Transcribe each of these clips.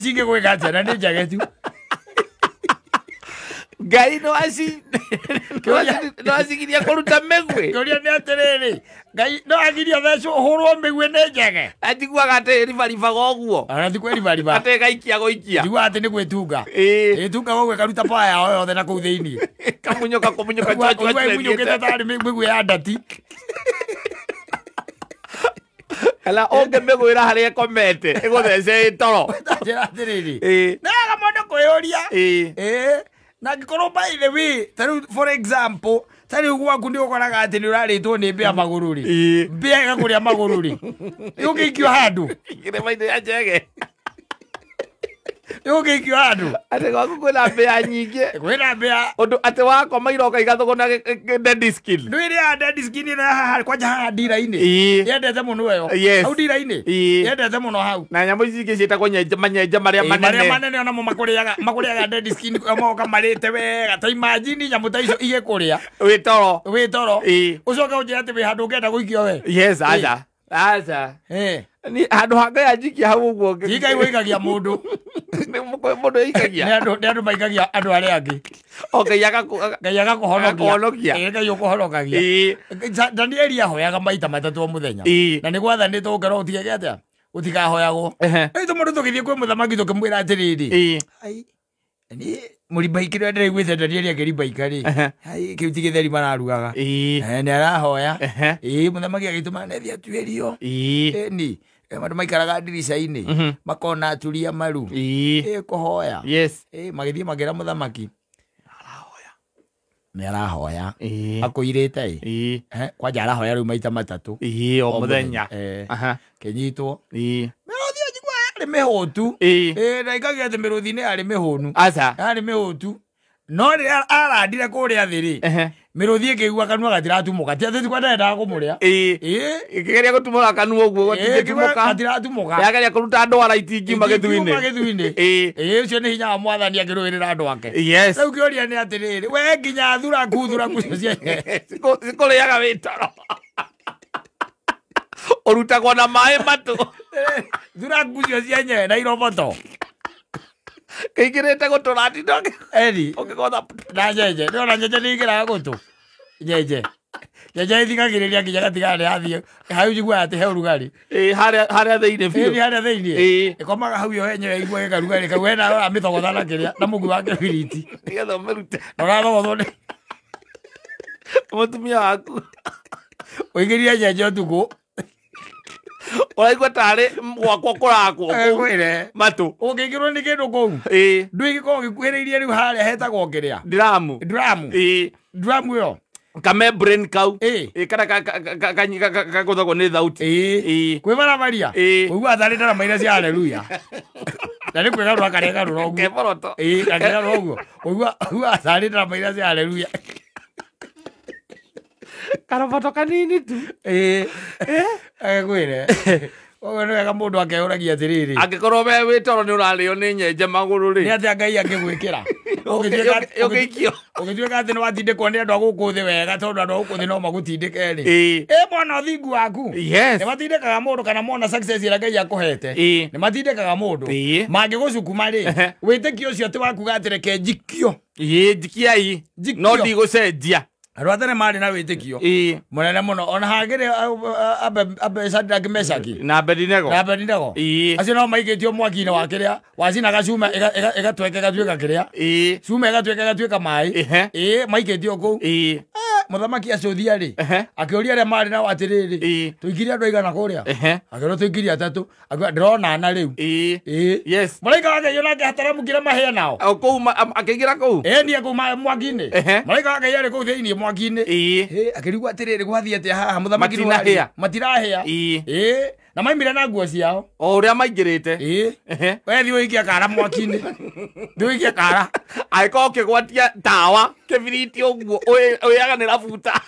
Chinge gwĩka na nĩ njage tu. Ngai no acigiria kũruta mĩgwĩ. Kĩũria nĩ atĩrĩrĩ, Ngai no agiria thecwo ũhũrwo mĩgwĩ nĩ njage. Atiguaga atĩ ribaribaga ũguo. Ona ti kwĩribariba. Atĩ gaikia gũikia. Njiguaga atĩ nĩ gwĩtunga. Ĩtunga gũgwe karuta paya yao yothe na kũu thĩinĩ. Kamunyoka chwa. Munyũkĩte tarĩ mĩgwĩ ya ndati. Ala ũngĩmĩgwĩra harĩa ĩkomete ĩgũthece ĩtoro. Njĩra atĩrĩrĩ. Nĩ wega mũndũ kwĩyũria. Na ngĩkorwo by the way, for example, tarĩu gwaku nĩ ũkoraga atĩ nĩ ũrarĩtwo nĩ mbĩa magũrũ rĩ. Mbĩa ĩgakũrĩa magũrũ rĩ. Ũngĩikio handũ. Irĩma-inĩ ya njege. Ũngĩikio handũ. Atĩ gwaku kwĩna mbĩa nyingĩ. Kwĩna mbĩa. Ũndũ atĩ wakoma iroka igathũgũna dead skin. Nĩ ĩrĩa dead skin na haha kwanja haha ndira-inĩ. Yendete mũno ĩyo. Hau ndira-inĩ. Yendete mũno hau. Na nyamũ ici ingĩ ciĩtagwo manyenje marĩa manene. Marĩa manene onamo makũrĩaga dead skin moka marĩte wega. Ta imagine nyamũ ta icio igĩkũrĩa. Wĩ toro. Ũcoke ũnjĩre atĩ wĩ handũ ũngĩenda gũikio we. Yes, aca. Ni handũ ha Ngai anjikia hau ũguo. Ngai wĩikagia mũndũ. Mũndũ ĩikagia. Nĩ andũ maikagia andũ arĩa angĩ. Ngai agakũhonokia. Ngai ũkũhonokagia. Danieli ahoyaga maita matatũ o mũthenya. Na nĩ gwathanĩtwo ũngĩrwo ũtigage atĩa? Ũtikahoyagwo. Ĩtũ mũndũ tũgĩthiĩ kwĩ mũthamaki tũkĩmwĩra atĩrĩrĩ. Ni mũrimbaiki rĩa ndĩraiguĩte Danieli akĩrimbaika rĩ. Kĩu ti gĩtheri mararugaga. Nĩ arahoya. Mũthamaki agĩtũma nethi atuĩrio. Ni andũ maikaraga ndirica-inĩ makona aturia maru kũhoya magĩthiĩ makĩra mũthamaki nĩ arahoya akũirĩte kwanja arahoya rĩu maita matatũ o mũthenya kĩnyitwo mĩrũthi njiguaga yarĩ mĩhũtu na ikagia atĩ mĩrũthi-inĩ yarĩ mĩhũnu yarĩ mĩhũtu no rĩrĩa arandire kũrĩa thĩ rĩ mĩrũthi ĩkĩigua kanua gatiratumũka ti atĩ tikwa ndendaga kũmũrĩa ĩkĩgeria gũtumũra kanua ũguo gatiratumũka yageria kũruta ndwara itingima gĩthu-inĩ ũcio nĩ hinya wa mwathani akĩrũĩrĩra andũ ake rĩu kĩũria nĩ atĩrĩrĩ we nginya thuraku cio cienye cikũrĩaga wĩ toro ũrutagwo na maĩ matũ thuraku cio cienye na iroboto Kĩingĩrĩte gũtũ na ndindoke. Ũngĩgotha na njenje. Nĩ ona njenje nĩ ingĩraga gũtũ. Njenje. Njenje ĩthikagĩrĩria nginya gatiga nĩ athiĩ. Hau njiguaga atĩ he ũrugarĩ. Harĩa thĩinĩ biũ. Harĩa thĩinĩ. Ĩkomaga hau yo yenyewe ĩiguage karugarĩ kau wena rora mĩthogotha na kĩrĩa na mũgui wa kĩbiriti. Nĩgetha ũmĩrute. Ũrathogothwo nĩ mũtumia waku. Ũingĩria njenje ũtukũ. Ũraigua tarĩ gwakwa kũrakwo matũ. Ũngĩingĩrwo nĩ kĩndũ kũu. Ndũĩgĩkorwo gĩkuhĩrĩirie rĩu harĩa hetagwo kĩrĩa. Ndiramu. Ndiramu ĩyo. Kamembrane kau. Kana gagũthagwo nĩ thauti. Kwĩbaramaria. Ũigua tharĩ ndara maira cia haleluya. Na nĩ kwĩgarũra karegarũra ũguo. Keboroto. Karegarũra ũguo. Ũigua tharĩ ndara maira cia haleluya. Karoboto kanini tu. Agĩkwĩre. Ũguo nĩ wega mũndũ akeyũragia atĩrĩrĩ. Angĩkorwo we wĩ toro nĩ ũrarĩo nĩ nyenje magũrũ rĩ. Nĩ atĩa Ngai angĩgwĩkĩra. Ũgĩikio. Ũgĩtuĩka atĩ nĩ watindĩkwo nĩ andũ a gũkũ thĩ wega tondũ andũ a gũkũ thĩ no magũtindĩke rĩ. Mwana ũthingu waku. Nĩ matindĩkaga mũndũ kana mona success ĩrĩa Ngai akũhete. Nĩ matindĩkaga mũndũ. Mangĩgũcukuma rĩ. Wĩtĩkio ũcio atĩ wakuga atĩ reke njikio. Njikiai. No ndigũcenjia. Andũ a tene marĩ na wĩtĩkio mũnene mũno ona hangĩrĩ Shadrack Meshaki na Abednego acio no maikĩtio mwaki-inĩ wa kĩrĩa wacinaga cuma ĩgatweka ĩgatuĩka kĩrĩa cuma ĩgatuĩka ĩgatuĩka maĩ maikĩtio kũu mũthamaki acũthia rĩ akĩũria arĩa marĩ nao atĩrĩrĩ tũingire andũ aigana kũrĩa akĩrwo tũingire atatũ ndĩrona ana rĩu mũraika wa Ngai onake hataramũkire mahĩa nao akĩingĩra kũu niĩ kũu mwaki-inĩ mũraika wa Ngai arĩ kũu thĩinĩ mwaki-inĩ akĩrigwo atĩrĩrĩ gwathiĩ atĩa haha mũthamaki matirahĩa na maimire na nguo ciao o ũrĩa maingĩrĩte we thiĩ ũikie kara mwaki-inĩ thiĩ ũikie kara angĩkorwo ũkĩgwatia tawa kĩbiriti ũguo ũyaganĩra buta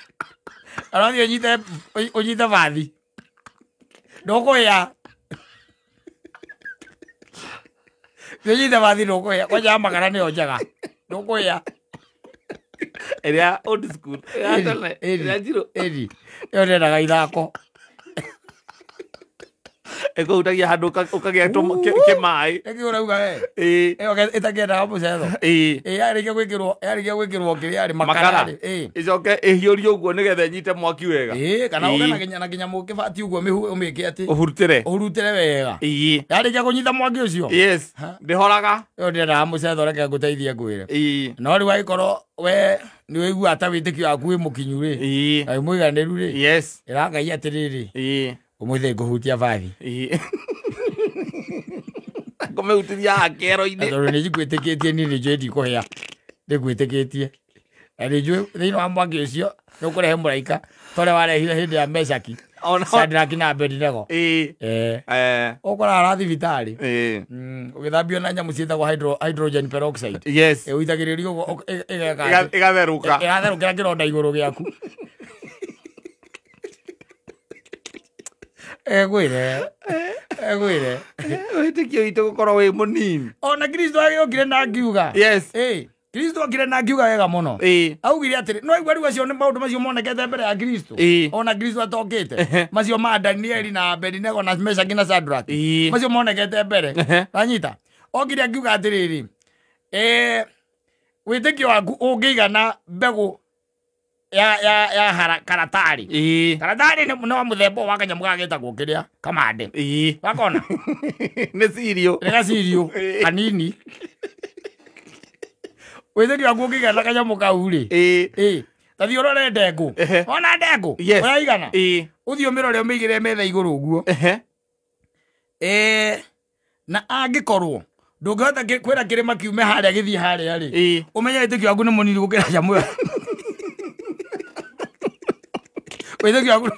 arathiĩ ũnyite bathi ndũkũhĩa thiĩ ũnyite bathi ndũkũhĩa kwanja makara nĩyo njega ndũkũhĩa ĩrĩa old school ĩyo ndendaga ithako eko utagia handu ukagia ke mai eki urauga itakienda mucetho yarikia gwikirwo kiri ari makara icoke ihiorio uguo nigethe nyite mwaki wega kana ugena na ginya mukibati uguo umike ati uhurutire wega yarikia kunyita mwaki ucio yes ndihoraga yo ndira mucetho reke nguteithie ngwire no riu aikorwo we ni wigua ata witikio aku wi mukinyu ri ai muiganiru ri yes iragai atiriri umwithe nguhutia vathi ngomehutiria akero-ini tondu ni njigwitikitie ni ni njwendi kuhia ndigwitikitie ni njwe thiini wa mwaki ucio ni ukurehe muraika tore warehire hindi ya Meshaki Shadraki na Abednego ukora ara thibitari ugithambio na nyamu cietagwo hydrogen peroxide yes uitagiririo uguo igatheruka igatherukira kironda iguru giaku egwire witikio itu gukorwo wi munini ona Kristo agiokire na akiuga yes Kristo akire na akiuga wega muno augire atiri no igwari wacio ni maundu macio monekete mbere ya Kristo ona Kristo atokite macio ma Danieli na Abednego na Meshaki na Shadraki macio monekete mbere anyita okire akiuga atiriri witikio waku ungigana mbegu ya karatari karatari no muthemba wa kanyamu gagetagwo kiria kamande wakona ni sirio kanini withiri waku ungigana kanyamu kau ri tathi urore ndengu ona ndengu uraigana uthio mirore umigire metha iguru uguo na angikorwo ndungihota kwira kirima kiume haria githie haria ri umenya witikio waku ni munini gukira nyamu withikio waku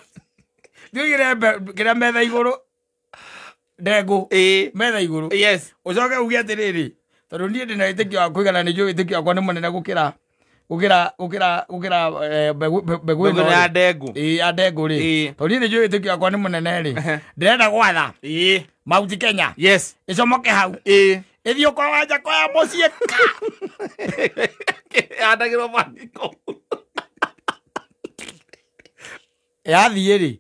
ndiugire kira metha iguru ndengu metha iguru yes ucoke uge atiriri tondu nie ndina witikio wa kwigana ni njui witikio wakwa ni munene gukira mbegu ino ya ndengu ya ndengu ri tondu nie ni njui witikio wakwa ni munene ri ndirenda gwatha Mount Kenya yes icomoke hau ithio kwa wanja kwa mucie andagirwo mandiko yathie ri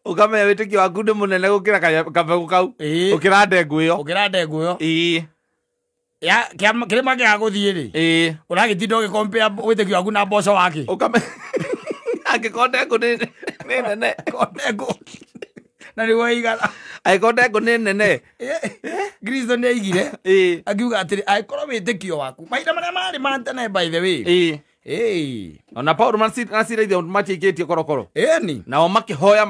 ukamenya witikio waku ni munene gukira kabegu kau ukira ndengu iyo ya kirima kia guthie ri uragitinda ugicompare witikio waku na mboco wake ukamenya angikondengu ni nene kondengu na ni waigana aikondengu ni nene Kristo ni aigire akiuga atiri aikorwo witikio waku mahinda maria mari mantene by the way ona Paulo nasiraithia machikitie korokoro ni nao makihoya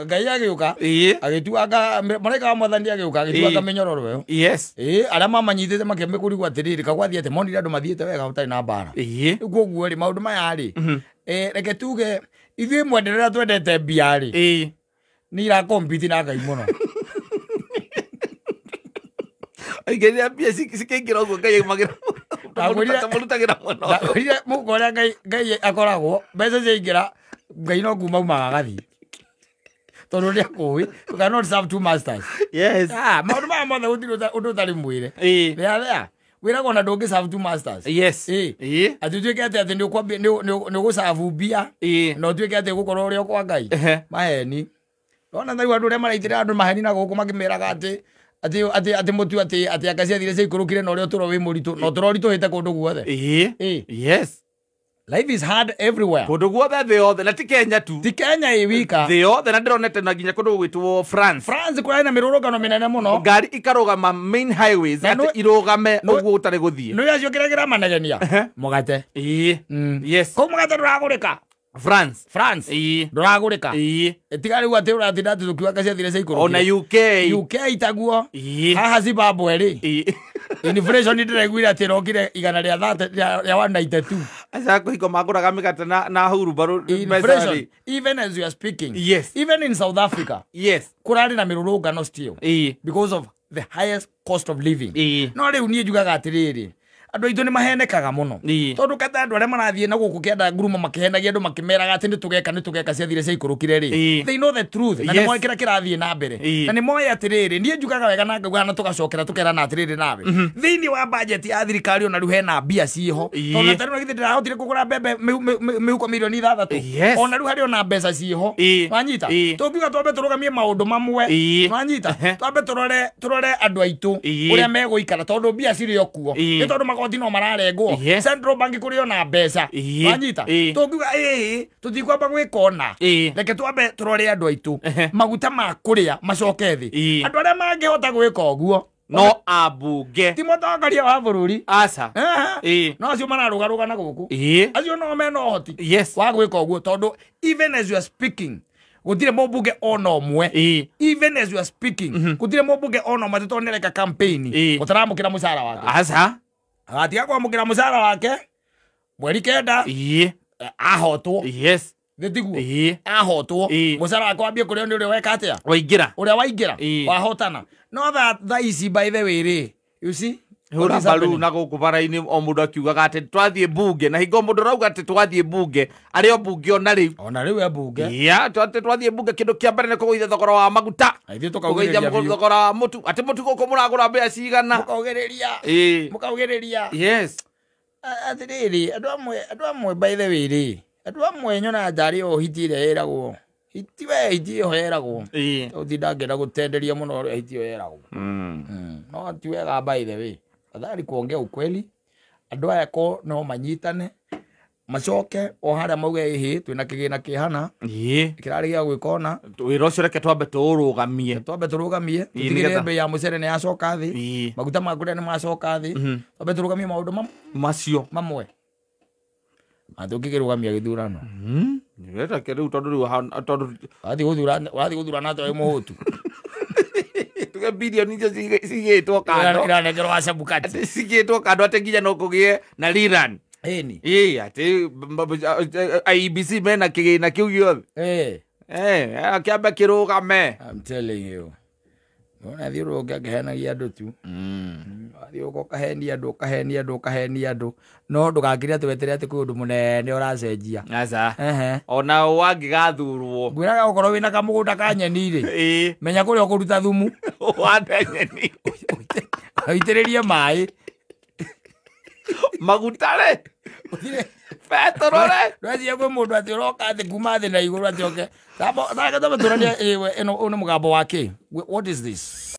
Ngai agiuka agituanga malaika wa Mwathani agiuka agituanga minyororo yo yes aria mamanyitite makemekurigu atiriri kagwathi ati monire andu mathiete wega utari na mbara guo ri maundu maya ri reke tuge ithuĩ mwenderera twendete mbia ri ni ira compete na Ngai muno aigeria mbia cikingira uguo Ngai magira tamurutagira muno mukoria Ngai akoragwo mbeca ciaingira Ngai no kuma umaga gathi tondu ria kui you cannot serve two masters yes maundu maya mothe gutiri undu utari mwire ria wiragwo na ndungi serve two masters yes ati tuike ati ni ukwambia ni ugusavu mbia no tuike ati gukorwo uria kwa Ngai maheni ona thai andu ria maraitira andu maheni na guku makimeraga ati mutu ati akaci athire ciikurukire na uria turo wi muritu no turorituhite kundu guothe yes life is hard everywhere kundu guothe thi yothe na ti Kenya tu ti Kenya wika thi yothe na ndironete na nginya kundu gwitwo France kura ina mirurugano minene muno ngari ikarugama main highways ati irugame uguo utari guthie no yacio kiragira manegenia mugate yes ko mugate nduragurika France nduragurika tigari gwa tira ati ndatu tukiwa kacia thire ciikuru ona UK itaguo haha Zimbabwe ri inflation ndiregwira ati rokire igana ria 30 ria 192 acha kuhiko maguraga mikate na huru baru inflation even as you are speaking even in South Africa kurari na mirurungano still because of the highest cost of living no riu nie njugaga atiriri andu aitu ni mahenekaga muno tondu kata andu aria marathie na guku kienda ngurumo makihenagia andu makimeraga ati ni tugeka ciathire cia ikurukire ri they know the truth na ni moe kira kirathie na mbere na ni moe atiriri nie njugaga wega na ngauga na tugacokera tukerana atiriri nawe thiini wa budget ya thirikari ona riu hena mbia ciho tondu tari no githire ndahotire kugura mbembe mihuko milioni 6 ona riu hari ona mbeca ciho wanyita tungiuga twambe turugamie maundu mamwe wanyita twambe turore andu aitu uria meguikara tondu mbia ciri okuo ni tondu magoti no mararengwo Central Bank kuri ona mbeca wanyita tungiuga tutikwamba gwikona reke twambe turore andu aitu maguta ma kuria macoke thi andu aria mangihota gwika uguo no abunge ti mutongoria wa bururi asa no acio mararugaruga na guku acio no mena uhoti wa gwika uguo tondu even as you are speaking gutire mubunge ona omwe even as you are speaking gutire mubunge ona omwe tutonereka campaign gutaramukira mucara wake asa agatiga kwamukira mucara wake mweri kenda ahotwo Thitiguo ahotwo mucara wake wambie kuria ni uria weka atia uria waingira wahotana no tha ici by the way ri you see hura baru na guku bara-ini o mundu akiugaga ati twathie bunge na hingo mundu rauga ati twathie bunge ari o bunge ona riu e bunge ati twathie bunge kindu kia mbere ni kugoithia thogora wa maguta aithi tukaugiriria thogora wa mutu ati mutu guku muragura mbia cigana mukaugiriria atiriri andu amwe by the way ri andu amwe nyona njari o hitire iragwo hiti ho yeragwo uthi ndangenda gutenderia muno uri hiti ho yeragwo no ti wega by the way athari kuongea ukweli andu aya ko no manyitane macoke o haria mauge twina kigina kihana kirari gia gwikona wira ucio reke twambe turugamie tutigire mbei ya mucere ni yacoka thi maguta ma kuria ni macoka thi twambe turugamie maundu macio mamwe atungikirugamia githurano nireta ke riu tondu wathi guthurana atoi muhutu tuge bilioni icio cigitwo kando iranegerwo acabukati cigitwo kando ati nginya no kugie na Iran ati IEBC mena kigina kiu giothe kiambe kirugame. I'm telling you wona thiru ngehenagia andu tu thiru ukahenia andu no ndugakire ati wetere ati kundu munene uracenjia aca ona wangigathurwo ngwiraga ukorwo wina kamugunda ka nyeni ri menya kuria ukuruta thumu wande nyeni uitiririe mai magutare petrole ndwethie kwi mundu ati uroka thi kuma thi na iguru ati oke thake tome turania ino mugambo wake what is this